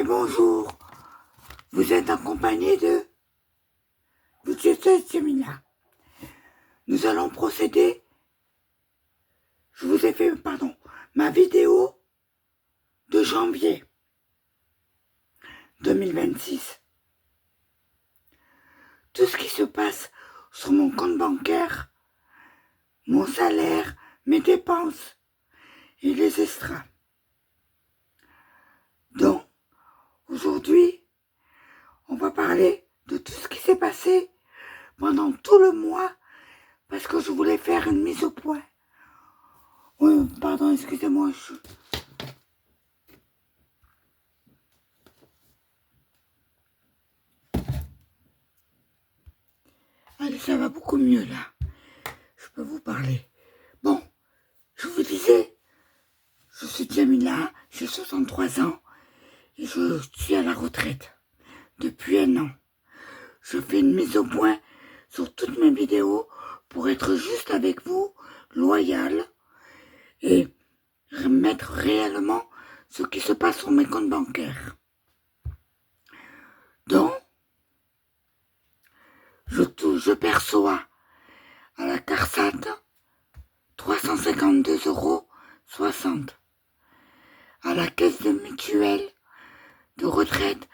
Et bonjour, vous êtes en compagnie de Jamila. Nous allons procéder, je vous ai fait, ma vidéo de janvier 2026. Tout ce qui se passe sur mon compte bancaire, mon salaire, mes dépenses et les extras. Donc, aujourd'hui, on va parler de tout ce qui s'est passé pendant tout le mois parce que je voulais faire une mise au point. Oui, pardon, excusez-moi. Allez, ça va beaucoup mieux là. Je peux vous parler. Bon, je vous disais, je suis Jamila, j'ai 63 ans et je suis à la retraite depuis un an. Je fais une mise au point sur toutes mes vidéos pour être juste avec vous, loyal, et remettre réellement ce qui se passe sur mes comptes bancaires. Donc, je perçois à la CARSAT 352,60 €. À la caisse de mutuelle de retraite,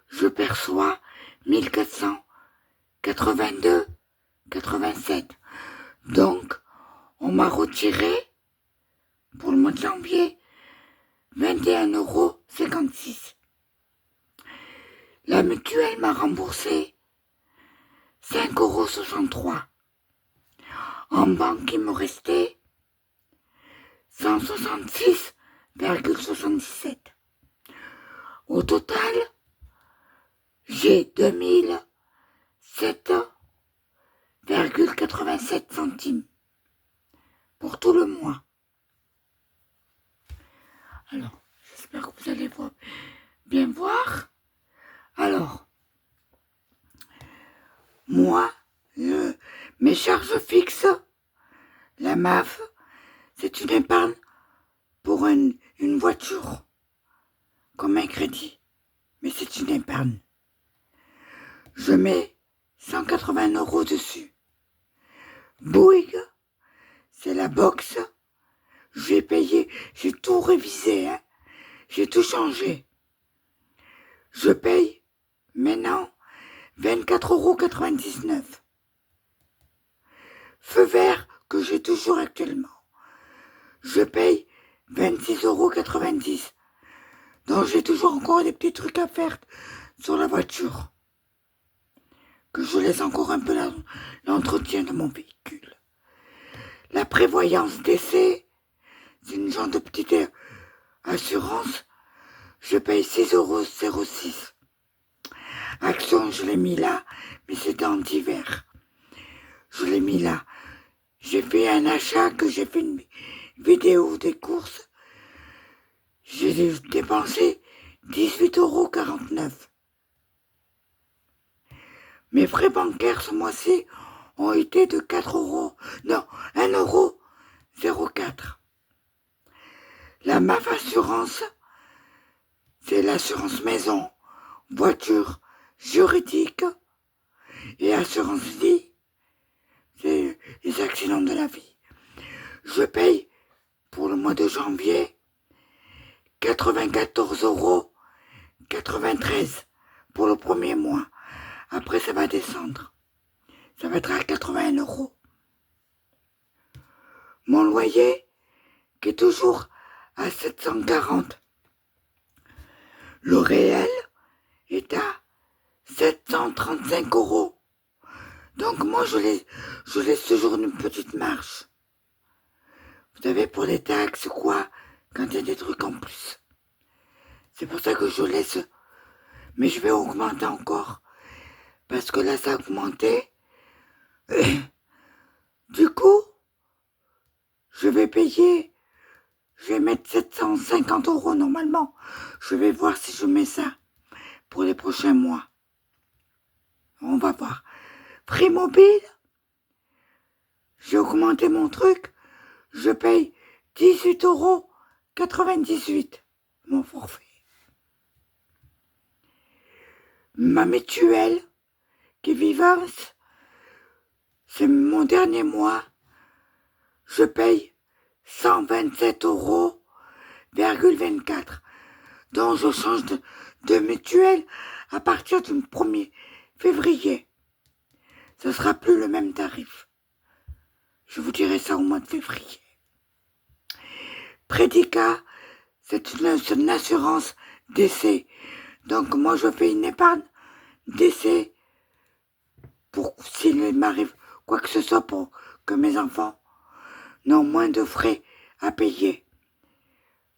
je perçois 1482,87 €. Donc, on m'a retiré, pour le mois de janvier, 21,56 €. La mutuelle m'a remboursé 5,63 €. En banque, il me restait 166,77 €. Au total, j'ai 2007,87 centimes pour tout le mois. Alors, j'espère que vous allez bien voir. Alors, moi, mes charges fixes, la MAF, c'est une épargne pour une voiture, comme un crédit, mais c'est une épargne. Je mets 180 € dessus. Bouygues, c'est la box. J'ai payé, j'ai tout révisé, j'ai tout changé. Je paye maintenant 24,99 €. Feu vert que j'ai toujours actuellement. Je paye 26,90 €. Donc j'ai toujours encore des petits trucs à faire sur la voiture. Que je laisse encore un peu l'entretien de mon véhicule. La prévoyance décès, c'est une genre de petite assurance. Je paye 6,06 €. Action, je l'ai mis là, mais c'était en hiver. Je l'ai mis là. J'ai fait un achat, que j'ai fait une vidéo des courses. J'ai dépensé 18,49 €. Mes frais bancaires ce mois-ci ont été de 1,04 €. La MAF Assurance, c'est l'assurance maison, voiture, juridique et assurance vie, c'est les accidents de la vie. Je paye pour le mois de janvier 94,93 € pour le premier mois. Après, ça va descendre. Ça va être à 81 €. Mon loyer, qui est toujours à 740. Le réel est à 735 €. Donc moi, je laisse toujours une petite marge. Vous savez, pour les taxes, quoi, quand il y a des trucs en plus. C'est pour ça que je laisse. Mais je vais augmenter encore. Parce que là, ça a augmenté. Du coup, je vais mettre 750 € normalement. Je vais voir si je mets ça pour les prochains mois. On va voir. Prix mobile, j'ai augmenté mon truc. Je paye 18,98 € mon forfait. ma mutuelle qui est vivante, c'est mon dernier mois, je paye 127,24 €. Donc je change de mutuelle à partir du 1er février. Ce sera plus le même tarif. Je vous dirai ça au mois de février. Prédicat, c'est une assurance décès. Donc moi je fais une épargne décès pour s'il m'arrive quoi que ce soit pour que mes enfants n'ont moins de frais à payer.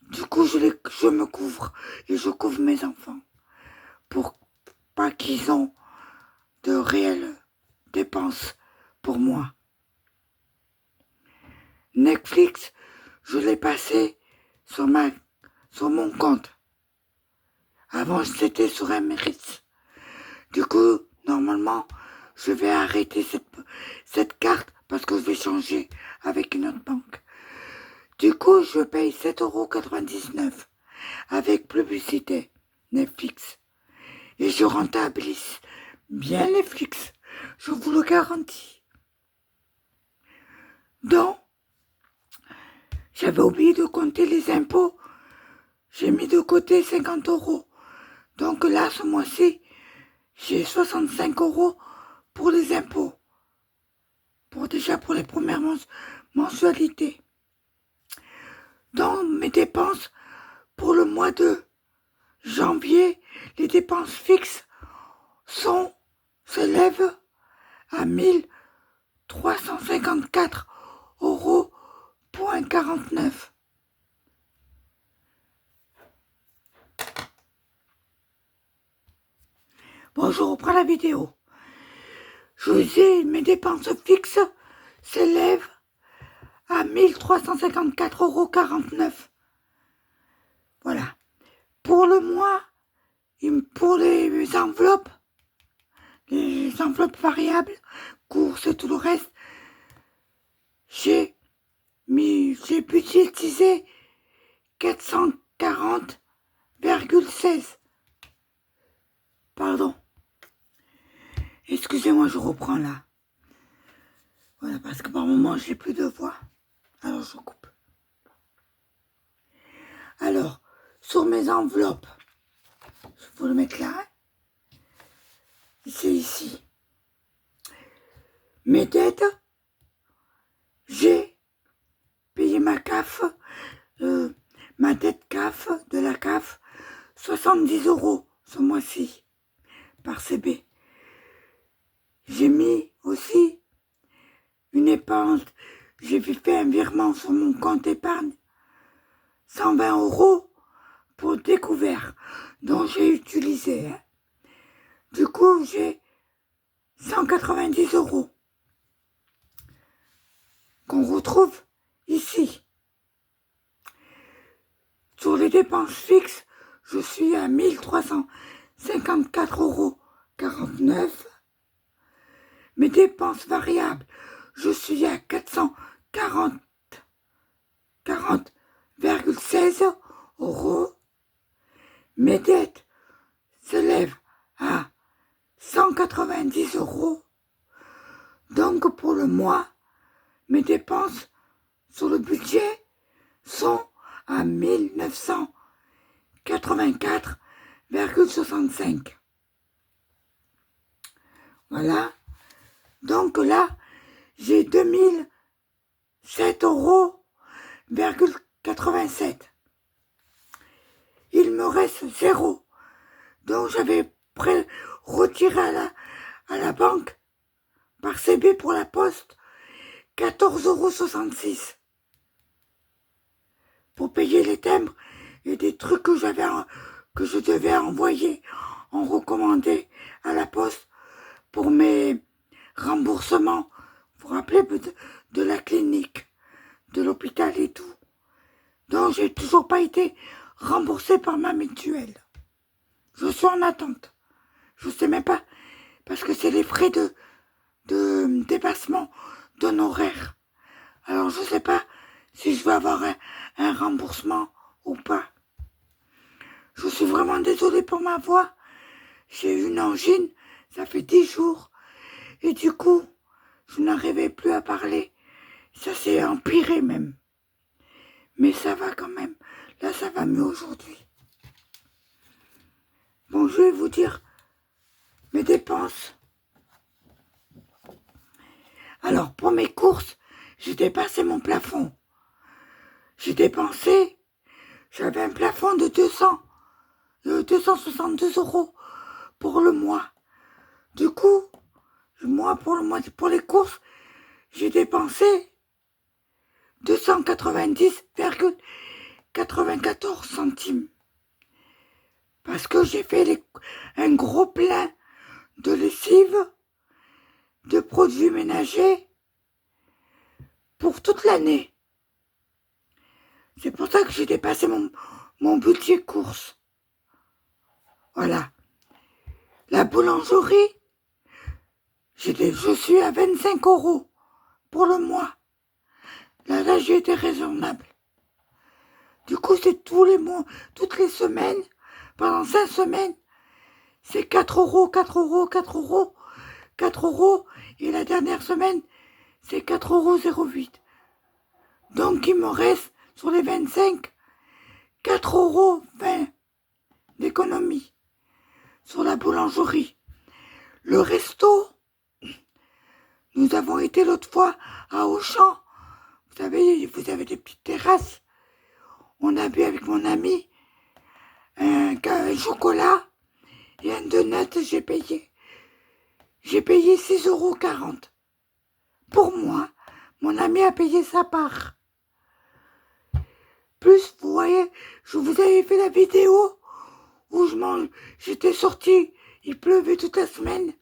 Du coup je me couvre et je couvre mes enfants pour pas qu'ils ont de réelles dépenses pour moi. Netflix, je l'ai passé sur mon compte. Avant, c'était sur Emirates. Du coup, normalement, je vais arrêter cette carte parce que je vais changer avec une autre banque. Du coup, je paye 7,99 € avec publicité Netflix. Et je rentabilise bien Netflix. Je vous le garantis. Donc, j'avais oublié de compter les impôts. J'ai mis de côté 50 €. Donc là, ce mois-ci, j'ai 65 € pour les impôts. Pour les premières mensualités. Dans mes dépenses, pour le mois de janvier, les dépenses fixes s'élèvent à 1 354,49 €. Bon, je reprends la vidéo. Je vous dis, mes dépenses fixes s'élèvent à 1 354,49 €. Voilà. Pour le mois, pour les enveloppes variables, courses et tout le reste, j'ai budgétisé 440,16 €. Pardon. Excusez-moi, je reprends là. Voilà, parce que par moment, j'ai plus de voix. Alors, je coupe. Alors, sur mes enveloppes, je vais vous le mettre là. C'est ici. Mes dettes, j'ai payé ma CAF, ma dette CAF, de la CAF, 70 € ce mois-ci, par CB. J'ai mis aussi une épargne, j'ai fait un virement sur mon compte épargne, 120 € pour découvert, dont j'ai utilisé. Du coup, j'ai 190 € qu'on retrouve ici. Sur les dépenses fixes, je suis à 1 354,49 €. Mes dépenses variables, je suis à 440,16 €. Mes dettes s'élèvent à 190 €. Donc pour le mois, mes dépenses sur le budget sont à 1984,65 €. Voilà. Donc là, j'ai 2007,87 €. Il me reste 0. Donc j'avais retiré à la banque par CB pour la poste 14,66 € pour payer les timbres et des trucs que je devais envoyer en recommandé à la poste pour mes remboursements. Vous vous rappelez de la clinique, de l'hôpital et tout. Donc j'ai toujours pas été remboursé par ma mutuelle. Je suis en attente. Je sais même pas, parce que c'est les frais de dépassement d'honoraires. Alors je sais pas si je vais avoir un remboursement ou pas. Je suis vraiment désolée pour ma voix, j'ai eu une angine, ça fait 10 jours. Et du coup, je n'arrivais plus à parler. Ça s'est empiré même. Mais ça va quand même. Là, ça va mieux aujourd'hui. Bon, je vais vous dire mes dépenses. Alors, pour mes courses, j'ai dépassé mon plafond. J'ai dépensé, j'avais un plafond de 262 € pour le mois. Du coup, moi, pour les courses, j'ai dépensé 290,94 centimes. Parce que j'ai fait un gros plein de lessive, de produits ménagers pour toute l'année. C'est pour ça que j'ai dépassé mon budget course. Voilà. La boulangerie, je suis à 25 € pour le mois. Là, j'ai été raisonnable. Du coup, c'est tous les mois, toutes les semaines, pendant 5 semaines, c'est 4 €, 4 €, 4 €, 4 €, et la dernière semaine, c'est 4,08 €. Donc, il me reste, sur les 25, 4,20 € d'économie sur la boulangerie. Le resto, nous avons été l'autre fois à Auchan. Vous savez, vous avez des petites terrasses. On a bu avec mon ami un chocolat et un donut, j'ai payé. J'ai payé 6,40 € pour moi. Mon ami a payé sa part. Plus, vous voyez, je vous avais fait la vidéo où j'étais sortie, il pleuvait toute la semaine,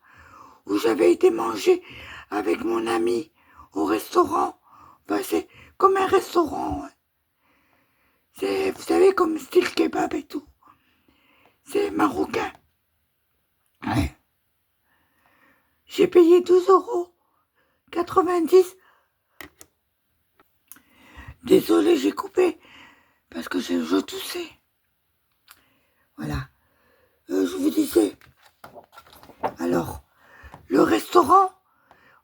où j'avais été manger avec mon ami au restaurant. Ben, c'est comme un restaurant. Ouais. C'est, vous savez, comme style kebab et tout. C'est marocain. Ouais. J'ai payé 12,90 €. Désolé, j'ai coupé parce que je toussais. Voilà. Je vous disais. Alors, le restaurant,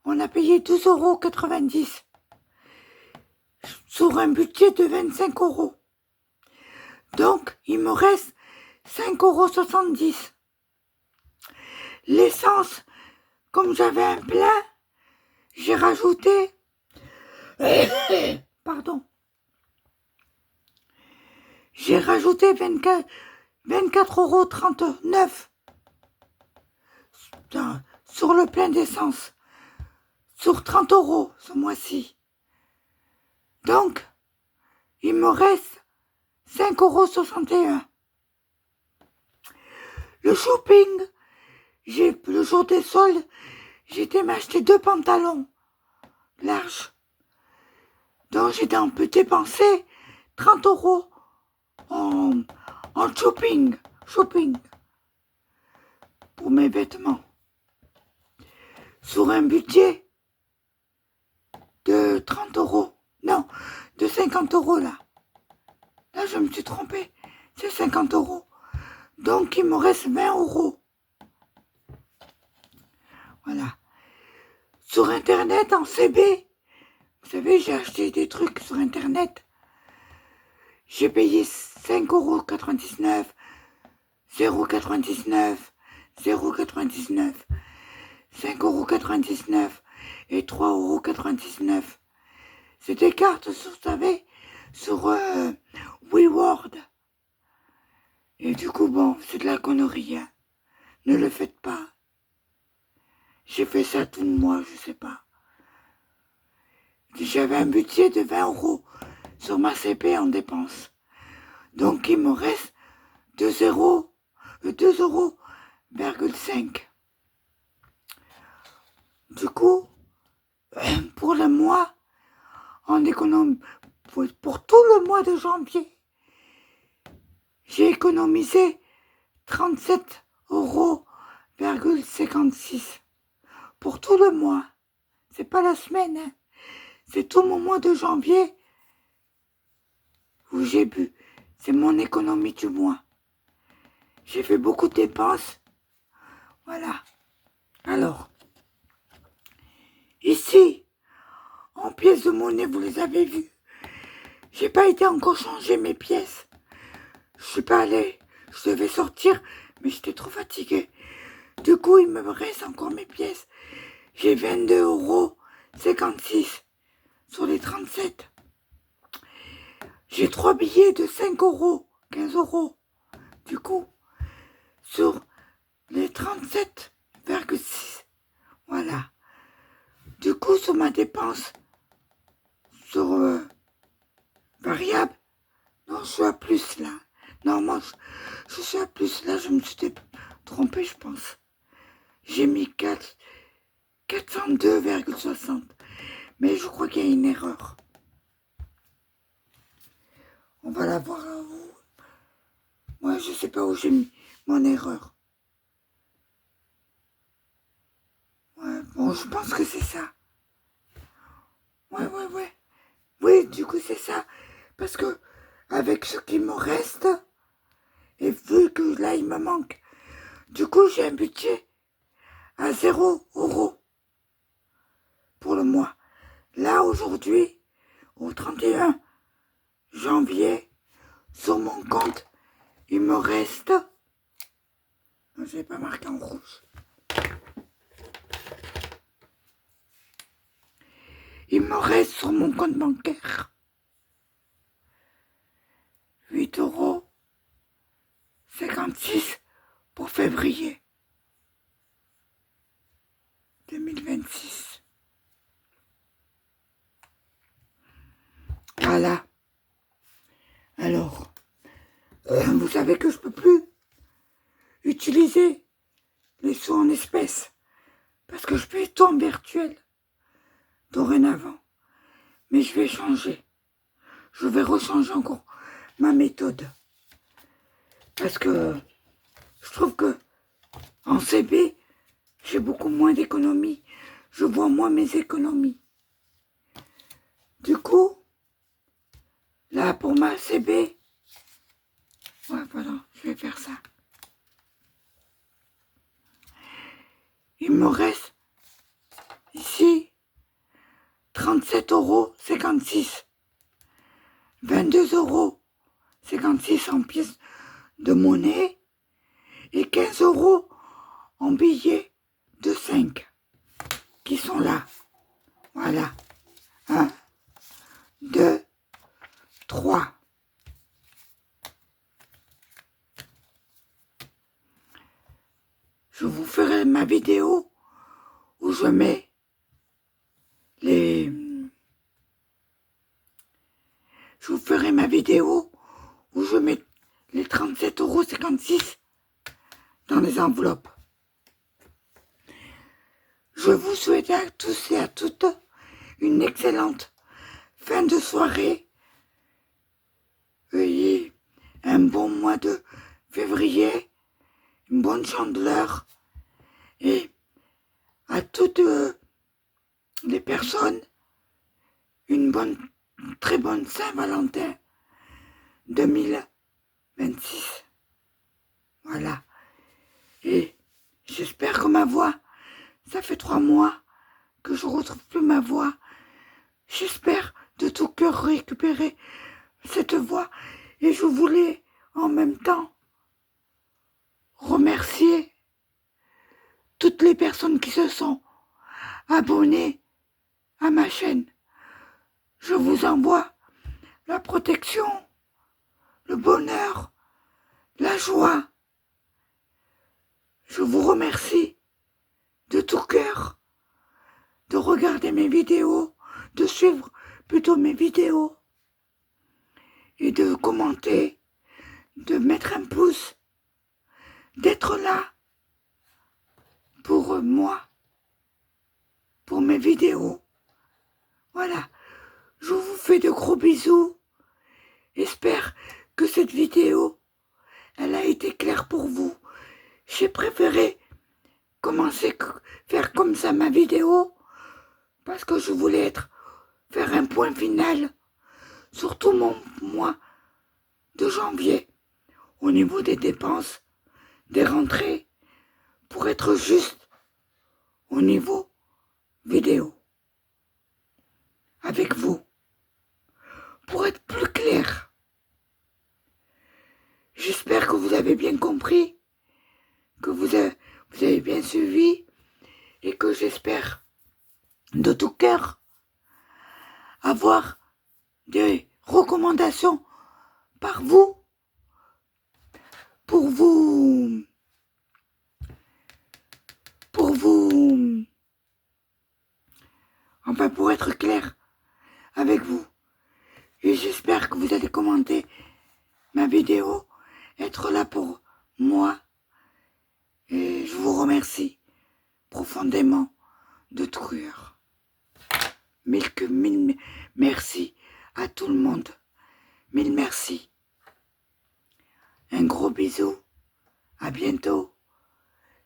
on a payé 12,90 € sur un budget de 25 €. Donc, il me reste 5,70 €. L'essence, comme j'avais un plein, j'ai rajouté... Pardon. J'ai rajouté 24,39 € sur le plein d'essence. Sur 30 € ce mois-ci. Donc, il me reste 5,61 €. Le shopping, le jour des soldes, j'ai été m'acheter 2 pantalons larges. Donc j'ai dépensé 30 € en shopping pour mes vêtements. Sur un budget de 30 €. Non, de 50 € là. Là, je me suis trompée. C'est 50 €. Donc, il me reste 20 €. Voilà. Sur Internet, en CB, vous savez, j'ai acheté des trucs sur Internet. J'ai payé 5,99 €, 0,99, 0,99, 5,99 € et 3,99 €. C'est des cartes, vous savez, sur WeWorld. Et du coup, bon, c'est de la connerie, hein. Ne le faites pas. J'ai fait ça tout le mois, je sais pas. J'avais un budget de 20 € sur ma CP en dépenses. Donc, il me reste 2,5 €. Du coup, pour le mois, en économie, pour tout le mois de janvier, j'ai économisé 37,56 € pour tout le mois. C'est pas la semaine, hein. C'est tout mon mois de janvier où j'ai bu. C'est mon économie du mois. J'ai fait beaucoup de dépenses. Voilà. Alors, ici, en pièces de monnaie, vous les avez vues. J'ai pas été encore changer mes pièces. Je suis pas allée. Je devais sortir, mais j'étais trop fatiguée. Du coup, il me reste encore mes pièces. J'ai 22,56 € sur les 37. J'ai 3 billets de 5 €, 15 €. Du coup, sur les 37,6. Voilà. Du coup, sur ma dépense, sur variable, non, je suis à plus là. Non, moi, je suis à plus là, je me suis trompée, je pense. J'ai mis 402,60. Mais je crois qu'il y a une erreur. On va la voir là où. Moi, je sais pas où j'ai mis mon erreur. Ouais, bon, je pense que c'est ça. Ouais. Oui, du coup, c'est ça. Parce que, avec ce qui me reste, et vu que là, il me manque, du coup, j'ai un budget à 0 € pour le mois. Là, aujourd'hui, au 31 janvier, sur mon compte, il me reste... Non, je n'ai pas marqué en rouge. Il me reste sur mon compte bancaire 8,56 € pour février 2026. Voilà. Alors, vous savez que je peux plus utiliser les sous en espèces parce que je fais tout en virtuel dorénavant. Mais je vais changer. Je vais rechanger encore ma méthode. Parce que je trouve que en CB, j'ai beaucoup moins d'économies. Je vois moins mes économies. Du coup, là pour ma CB, ouais voilà, je vais faire ça. Il me reste ici 37,56 €, 22,56 € en pièces de monnaie et 15 € en billets de 5 qui sont là. Voilà. 1, 2, 3. Je vous ferai ma vidéo où je mets les... Je vous ferai ma vidéo où je mets les 37,56 € dans les enveloppes. Je vous souhaite à tous et à toutes une excellente fin de soirée et un bon mois de février, une bonne chandeleur et à toutes les personnes une très bonne Saint-Valentin 2026. Voilà. Et j'espère que ma voix, ça fait 3 mois que je retrouve plus ma voix. J'espère de tout cœur récupérer cette voix et je voulais en même temps remercier toutes les personnes qui se sont abonnées à ma chaîne. Je vous envoie la protection, le bonheur, la joie. Je vous remercie de tout cœur de regarder mes vidéos, de suivre plutôt mes vidéos et de commenter, de mettre un pouce, d'être là pour moi, pour mes vidéos. Voilà, je vous fais de gros bisous. J'espère que cette vidéo, elle a été claire pour vous. J'ai préféré faire comme ça ma vidéo parce que je voulais faire un point final sur tout mon mois de janvier au niveau des dépenses, des rentrées, pour être juste au niveau vidéo avec vous, pour être plus clair. J'espère que vous avez bien compris, que vous avez bien suivi et que j'espère de tout cœur avoir des recommandations par vous pour vous enfin pour être clair avec vous. Et j'espère que vous allez commenter ma vidéo, être là pour moi. Et je vous remercie profondément de tout cœur. Mille merci à tout le monde. Mille merci. Un gros bisou. À bientôt.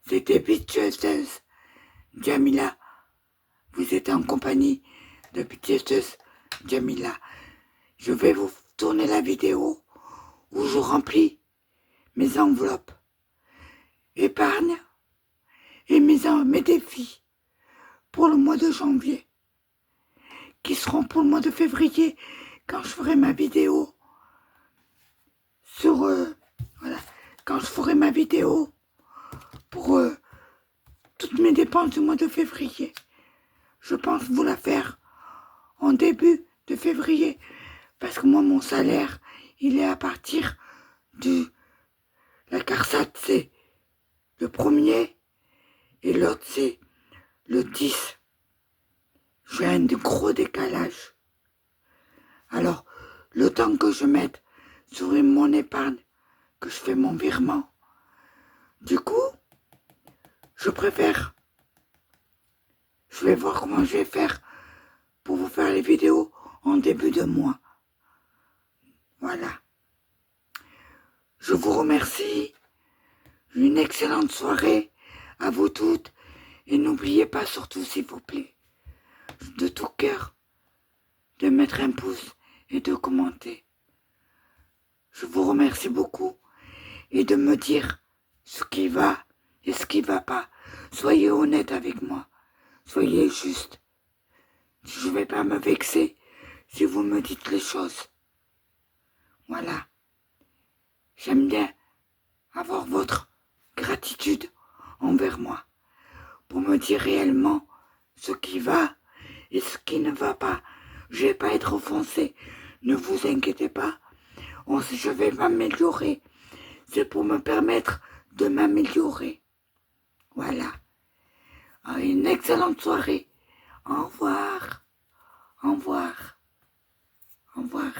C'était Bitches Jamila. Vous êtes en compagnie de Bitches Jamila. Je vais vous tourner la vidéo où je remplis mes enveloppes épargne et mes défis pour le mois de janvier, qui seront pour le mois de février quand je ferai ma vidéo sur voilà, quand je ferai ma vidéo pour toutes mes dépenses du mois de février. Je pense vous la faire en début de février parce que moi mon salaire il est à partir du la CARSAT c'est le 1er et l'autre c'est le 10. J'ai un gros décalage. Alors, le temps que je mette sur mon épargne, que je fais mon virement, du coup, je vais voir comment je vais faire pour vous faire les vidéos en début de mois. Voilà. Je vous remercie. Une excellente soirée à vous toutes. Et n'oubliez pas surtout, s'il vous plaît, de tout cœur, de mettre un pouce et de commenter. Je vous remercie beaucoup et de me dire ce qui va et ce qui va pas. Soyez honnête avec moi. Soyez juste. Je ne vais pas me vexer si vous me dites les choses. Voilà. J'aime bien avoir votre gratitude envers moi pour me dire réellement ce qui va et ce qui ne va pas. Je vais pas être offensé. Ne vous inquiétez pas. Je vais m'améliorer. C'est pour me permettre de m'améliorer. Voilà. Une excellente soirée. Au revoir. Au revoir. Au revoir.